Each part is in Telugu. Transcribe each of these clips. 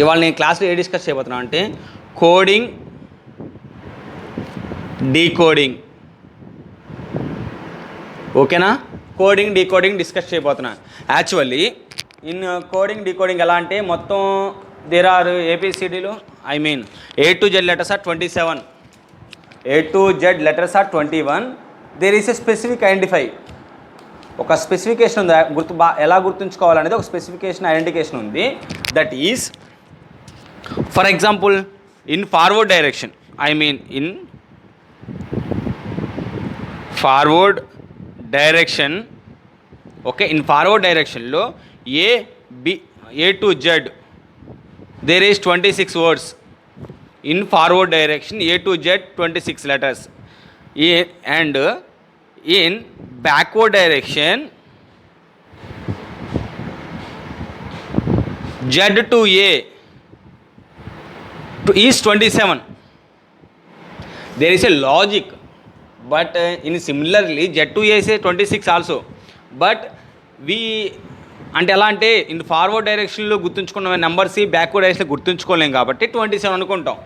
ఇవాళ నేను క్లాస్లో ఏ డిస్కస్ చేయబోతున్నా అంటే కోడింగ్, డీకోడింగ్. ఓకేనా? కోడింగ్, డీకోడింగ్ డిస్కస్ చేయబోతున్నా. యాక్చువల్లీ ఇన్ కోడింగ్, డీకోడింగ్ ఎలా అంటే మొత్తం దేర్ ఆర్ ఏబిసిడీలు, I mean A to Z letters are 27. A to Z letters are 21. There is a specific identify. ఒక స్పెసిఫికేషన్ ఉంది, ఎలా గుర్తుంచుకోవాలనేది ఒక స్పెసిఫికేషన్, ఐడెంటిఫికేషన్ ఉంది. That is for example in forward direction, I mean in forward direction. Okay, in forward డైరెక్షన్లో A to Z there is 26 words. In forward direction A to Z 26 letters. And in backward direction Z to A to is 27. There is a logic, but in similarly Z to A is 26 also, but we అంటే ఎలా అంటే ఇన్ ఫార్వర్డ్ డైరెక్షన్లో గుర్తుంచుకున్న నెంబర్స్ బ్యాక్వర్డ్ డైరెక్షన్లో గుర్తుంచుకోలేం కాబట్టి 27 అనుకుంటాం.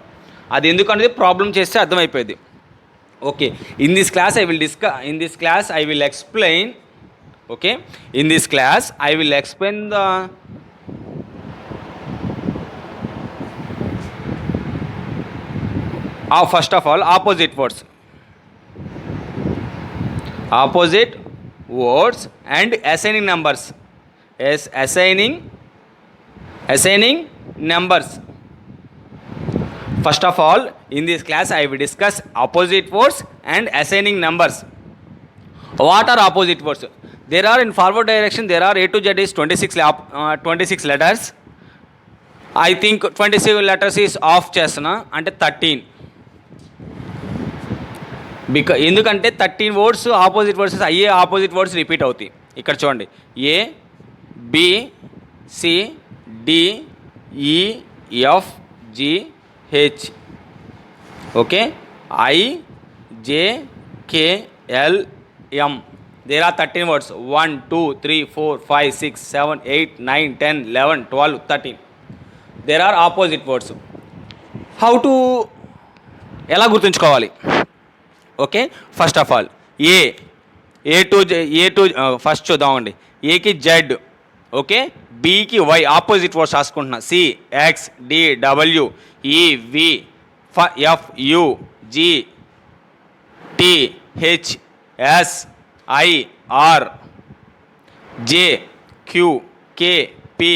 అది ఎందుకు అనేది ప్రాబ్లం చేస్తే అర్థమైపోయింది. Okay, in this class I will explain. Okay, in this class I will explain the first of all opposite words and assigning numbers. assigning numbers. First of all, in this class I will discuss opposite words and assigning numbers. What are opposite words? There are in forward direction there are A to Z is 26 letters. I think 26 letters is off chestna ante 13. Because ఎందుకంటే 13 words opposite words అయ్యే opposite words రిపీట్ అవుతాయి. ఇక్కడ చూడండి, A B C D E F G H. okay, I J K L M. There are 13 words. 1 2 3 4 5 6 7 8 9 10 11 12 13. There are opposite words. How to ఎలా గుర్తుంచుకోవాలి? Okay, first of all A to first చూద్దామండి. ఏకి జెడ్, ఓకే, బీకి వై, ఆపోజిట్ వర్డ్స్ రాసుకుంటున్నా. C X D W E V F U G T H S I R J Q K P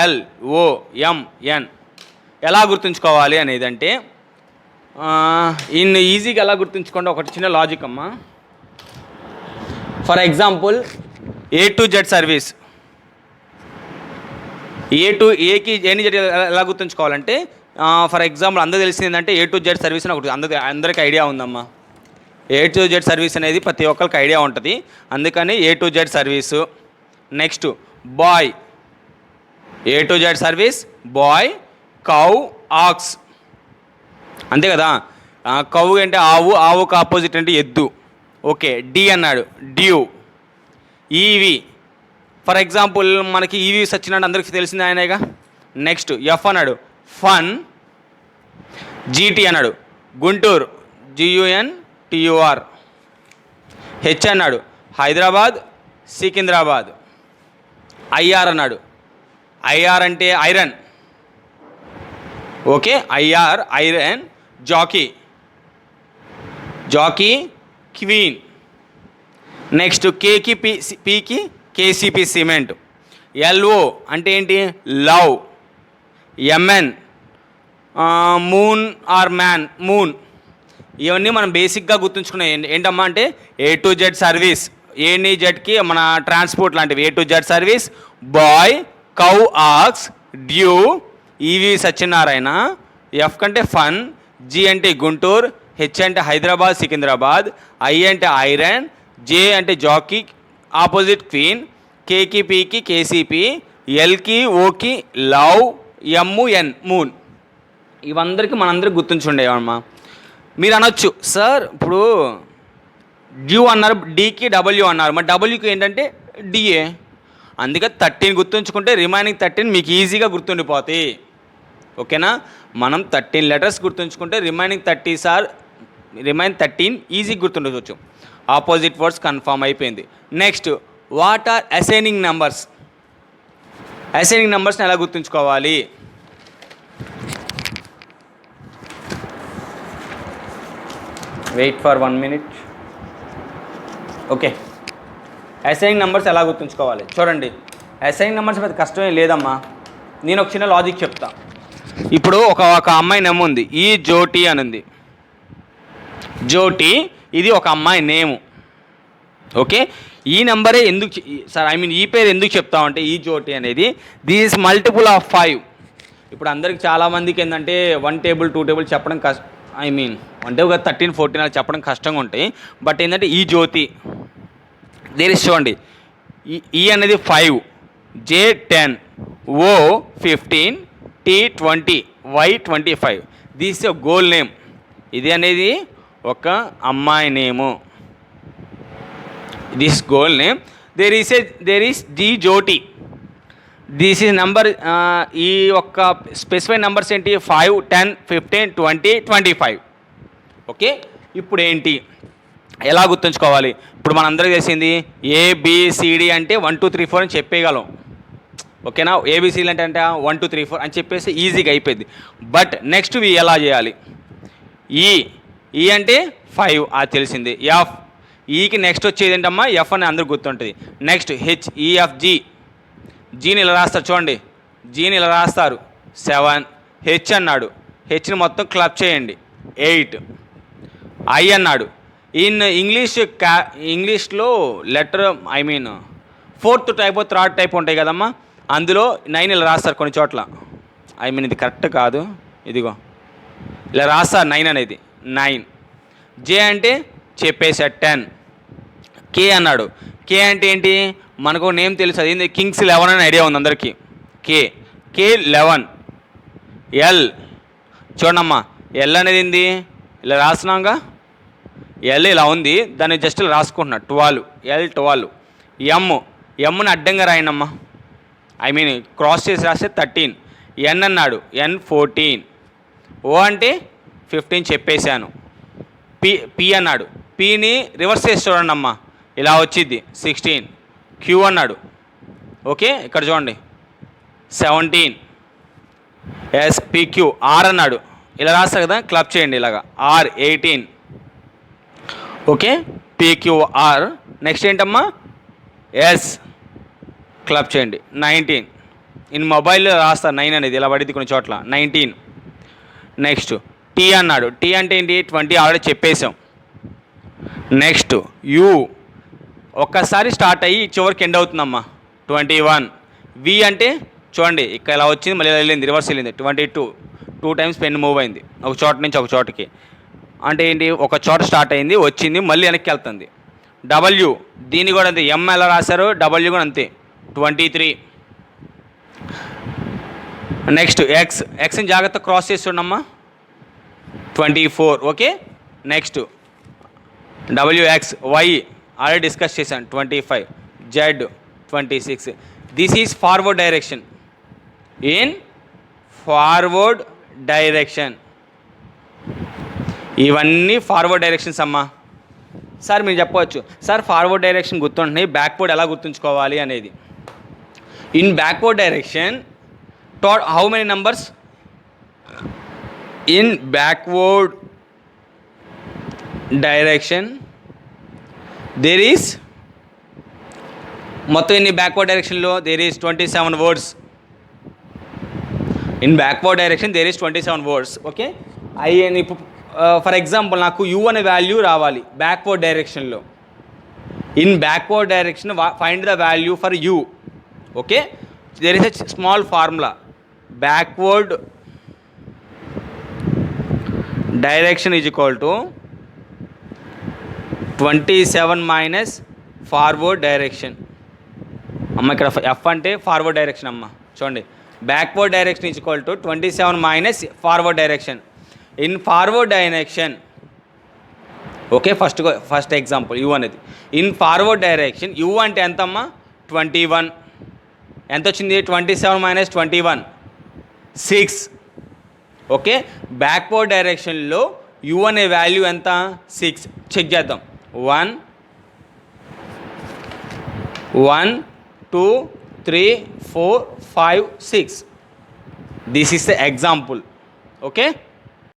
L O M N. ఎలా గుర్తుంచుకోవాలి అనేది అంటే ఈజీగా ఎలా గుర్తుంచుకోండి, ఒకటి చిన్న లాజిక్ అమ్మా. For example A to Z service. ఏకి ఏని జెడ్ ఎలా గుర్తుంచుకోవాలంటే ఫర్ ఎగ్జాంపుల్ అందరూ తెలిసింది ఏంటంటే A to Z సర్వీస్ అని ఒకటి అందరికి ఐడియా ఉందమ్మా. A to Z సర్వీస్ అనేది ప్రతి ఒక్కరికి ఐడియా ఉంటుంది, అందుకని A to Z service. Next boy, A to Z service boy, cow ox, అంతే కదా. కౌ అంటే ఆవు, ఆవుకు ఆపోజిట్ అంటే ఎద్దు. ఓకే, డి అన్నాడు డ్యూ. ఈవి ఫర్ ఎగ్జాంపుల్ మనకి ఈవి సచ్చినాడు అందరికీ తెలిసింది ఆయనేగా. నెక్స్ట్ ఎఫ్ అన్నాడు ఫన్, జీటీ అన్నాడు గుంటూరు GUNTUR. హెచ్ అన్నాడు హైదరాబాద్ సికింద్రాబాద్. ఐఆర్ అన్నాడు, ఐఆర్ అంటే iron. Okay, IR iron. Jackie queen. Next కేకి పీకి కేసీపీ సిమెంట్. ఎల్ఓ అంటే ఏంటి love. MN moon are man moon. ఇవన్నీ మనం బేసిక్గా గుర్తుంచుకునే ఏంటమ్మా అంటే A to Z సర్వీస్, ఏని జెడ్కి మన ట్రాన్స్పోర్ట్ లాంటివి. A to Z service boy, cow aux, due, EV Satyanarayana, F కంటే ఫన్, జి అంటే గుంటూరు, హెచ్ అంటే హైదరాబాద్ సికింద్రాబాద్, ఐ అంటే ఐరన్, జే అంటే జాకీ ఆపోజిట్ క్వీన్, కేకి పీకి కేసీపీ, ఎల్కి ఓకి లవ్, ఎన్ మూన్. ఇవందరికీ మనందరికి గుర్తుంచుండేవమ్మా. మీరు అనొచ్చు సార్ ఇప్పుడు డ్యూ అన్నారు, డీకి డబ్ల్యూ అన్నారు, మరి డబ్ల్యూకి ఏంటంటే డిఏ. అందుకే 13 గుర్తుంచుకుంటే రిమైనింగ్ 13 మీకు ఈజీగా గుర్తుండిపోతాయి. ఓకేనా, మనం 13 లెటర్స్ గుర్తుంచుకుంటే రిమైనింగ్ 13 ఈజీ గుర్తుండవచ్చు. ఆపోజిట్ వర్డ్స్ కన్ఫామ్ అయిపోయింది. Next, what are assigning numbers? అసైనింగ్ నెంబర్స్ని ఎలా గుర్తుంచుకోవాలి? Wait for 1 minute. Okay, assigning numbers ఎలా గుర్తుంచుకోవాలి చూడండి. అసైనింగ్ నెంబర్స్ పెద్ద కష్టమే లేదమ్మా. నేను ఒక చిన్న లాజిక్ చెప్తా. ఇప్పుడు ఒక అమ్మాయి నేమ్ ఉంది, ఈ జ్యోతి అని ఉంది. జ్యోతి, ఇది ఒక అమ్మాయి నేము. ఓకే, ఈ నెంబరే ఎందుకు సార్, ఈ పేరు ఎందుకు చెప్తామంటే ఈ జ్యోతి అనేది దిస్ ఇస్ మల్టిపుల్ ఆఫ్ 5. ఇప్పుడు అందరికి చాలామందికి ఏంటంటే 1 table 2 table చెప్పడం కష్టం. 1 table 13 14 అలా చెప్పడం కష్టంగా ఉంటాయి. బట్ ఏంటంటే ఈ జ్యోతి దేర్ ఇస్ చూడండి, ఈ అనేది 5, J 10, O 15, T 20, Y 25. This is girl name. ఇది అనేది ఒక అమ్మాయి name. This girl name. There is the Jyoti. This is number. ఈ యొక్క స్పెసిఫైడ్ నెంబర్స్ ఏంటి? 5, 10, 15, 20, 25. ఓకే, ఇప్పుడు ఏంటి, ఎలా గుర్తుంచుకోవాలి? ఇప్పుడు మనందరికీ తెలిసింది ABCD అంటే 1 2 3 4 అని చెప్పేయగలం. ఓకేనా, ABCD అంటే 1 2 3 4 అని చెప్పేసి ఈజీగా అయిపోయింది. బట్ నెక్స్ట్ వి ఎలా చేయాలి? ఈ అంటే 5, అది తెలిసింది. F, ఈకి నెక్స్ట్ వచ్చేది ఏంటమ్మా? F అని అందరూ గుర్తుంటుంది. నెక్స్ట్ HEFG, జీని ఇలా రాస్తారు చూడండి, జీని ఇలా రాస్తారు 7. H అన్నాడు, హెచ్ని మొత్తం క్లబ్ చేయండి 8. I అన్నాడు. ఇన్ ఇంగ్లీష్లో letter 4th type 3rd type ఉంటాయి కదమ్మా, అందులో 9 ఇలా రాస్తారు కొన్ని చోట్ల. ఇది కరెక్ట్ కాదు, ఇదిగో ఇలా రాస్తారు 9 అనేది 9. J అంటే చెప్పేసాడు 10. K అన్నాడు. K అంటే ఏంటి? మనకు నేమ్ తెలుసు, అది కింగ్స్ 11 అని ఐడియా ఉంది అందరికీ. K 11. L చూడమ్మా, L అనేది ఏంది? ఇలా రాస్తున్నాగా, L ఇలా ఉంది, దాన్ని జస్ట్ ఇలా రాసుకుంటున్నా 12, L 12. Mని అడ్డంగా రాయండమ్మా, క్రాస్ చేసి రాస్తే 13. N అన్నాడు, N 14. O అంటే 15 చెప్పేశాను. P అన్నాడు, Pని రివర్స్ చేసి చూడండి అమ్మా, ఇలా వచ్చింది 16. Q అన్నాడు. ఓకే, ఇక్కడ చూడండి 17. PQ. R అన్నాడు, ఇలా రాస్తారు కదా, క్లబ్ చేయండి ఇలాగా, R 18. Okay, PQR. నెక్స్ట్ ఏంటమ్మా? S, క్లబ్ చేయండి 19. ఇన్ మొబైల్లో రాస్తారు 9 అనేది, ఇలా పడింది కొన్ని చోట్ల 19. నెక్స్ట్ T అన్నాడు. T అంటే ఏంటి? 20 ఆల్రెడీ చెప్పేసాం. నెక్స్ట్ U, ఒక్కసారి స్టార్ట్ అయ్యి చివరికి ఎండ్ అవుతుందమ్మా 21. V అంటే చూడండి, ఇక్కడ ఇలా వచ్చింది, మళ్ళీ వెళ్ళింది, రివర్స్ వెళ్ళింది 22. 2 times పెన్ మూవ్ అయింది ఒక చోట నుంచి ఒక చోటకి. అంటే ఏంటి? ఒక చోట స్టార్ట్ అయింది, వచ్చింది, మళ్ళీ వెనక్కి వెళ్తుంది. W, దీన్ని కూడా అంతే, M ఎలా రాశారు, W కూడా అంతే 23. నెక్స్ట్ Xని జాగ్రత్త క్రాస్ చేసి చూడమ్మా 24. Okay, next WX. Y already discuss చేశాను 25. Z 26. This is forward direction. In forward direction, ఇవన్నీ ఫార్వర్డ్ డైరెక్షన్స్ అమ్మా. సార్ మీరు చెప్పవచ్చు, సార్ ఫార్వర్డ్ డైరెక్షన్ గుర్తుంటున్నాయి, బ్యాక్వర్డ్ ఎలా గుర్తుంచుకోవాలి అనేది. In backward direction how many numbers? In backward direction there is, మొత్తం ఇన్ని బ్యాక్వర్డ్ డైరెక్షన్లో there is 27 words. In backward direction there is 27 words. Okay, ఇప్పుడు ఫర్ ఎగ్జాంపుల్ నాకు U అనే వాల్యూ రావాలి బ్యాక్వర్డ్ డైరెక్షన్లో. In backward direction find the value for U. Okay, there is a small formula. Backward direction is equal to 27 minus forward direction. అమ్మ ఇక్కడ F అంటే ఫార్వర్డ్ డైరెక్షన్ అమ్మ, చూడండి backward direction is equal to 27 minus forward direction. In forward direction, okay, first example U అనేది. ఇన్ ఫార్వర్డ్ డైరెక్షన్ U అంటే ఎంతమ్మా? 21. ఎంత వచ్చింది? 27 మైనస్ 21 6. ఓకే, బ్యాక్వర్డ్ డైరెక్షన్లో యు అనే వాల్యూ ఎంత 6. చెక్ చేద్దాం. 1 2 3 4 5 6. This is the example. Okay.